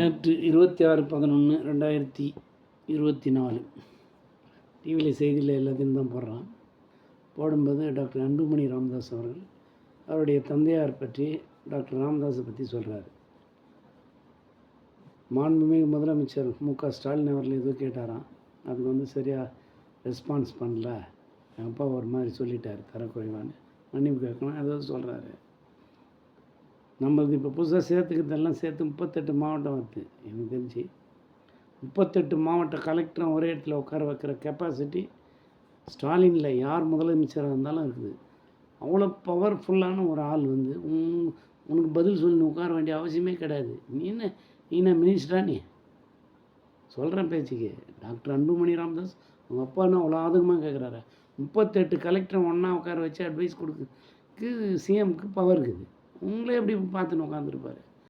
நேற்று 26/11/2024 டிவியில் செய்தியில் எல்லாத்தையும் தான் போடுறான். போடும்போது டாக்டர் அன்புமணி ராமதாஸ் அவர்கள் அவருடைய தந்தையார் பற்றி டாக்டர் ராமதாஸை பற்றி சொல்கிறார். மாண்புமிகு முதலமைச்சர் மு.க. ஸ்டாலின் அவர்கள் ஏதோ கேட்டாராம், அதுக்கு சரியாக ரெஸ்பான்ஸ் பண்ணல, எங்கள் அப்பா ஒரு மாதிரி சொல்லிட்டார் தரக்குறைவான்னு மன்னிப்பு கேட்கணும் ஏதோ சொல்கிறாரு. நம்மளது இப்போ புதுசாக சேர்த்துக்கிறதெல்லாம் சேர்த்து 38 மாவட்டம் வருது. எனக்கு தெரிஞ்சு 38 மாவட்ட கலெக்டரும் ஒரே இடத்துல உட்கார வைக்கிற கெப்பாசிட்டி ஸ்டாலினில் யார் முதலமைச்சராக இருந்தாலும் இருக்குது. அவ்வளோ பவர்ஃபுல்லான ஒரு ஆள் உனக்கு பதில் சொல்லி உட்கார வேண்டிய அவசியமே கிடையாது. நீ என்ன மினிஸ்டரா? நீ சொல்கிற பேச்சுக்கு டாக்டர் அன்புமணி ராமதாஸ் அவங்க அப்பான்னு அவ்வளோ ஆதகமாக கேட்குறாரு. 38 கலெக்டரை ஒன்றா உட்கார வச்சு அட்வைஸ் கொடுக்கு சிஎம்க்கு பவர் இருக்குது. உங்களே எப்படி பார்த்துன்னு உட்காந்துருப்பார்.